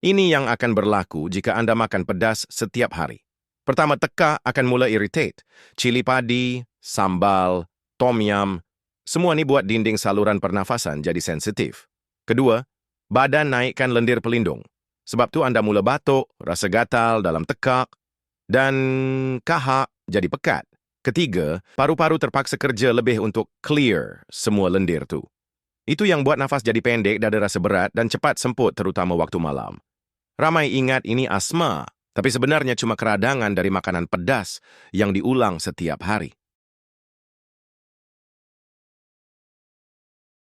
Ini yang akan berlaku jika Anda makan pedas setiap hari. Pertama, teka akan mulai irritate. Cili padi, sambal, tom yum, semua ini buat dinding saluran pernafasan jadi sensitif. Kedua, badan naikkan lendir pelindung. Sebab tu Anda mula batuk, rasa gatal dalam tekak, dan kahak jadi pekat. Ketiga, paru-paru terpaksa kerja lebih untuk clear semua lendir tu. Itu yang buat nafas jadi pendek, dada rasa berat, dan cepat semput terutama waktu malam. Ramai ingat ini asma, tapi sebenarnya cuma keradangan dari makanan pedas yang diulang setiap hari.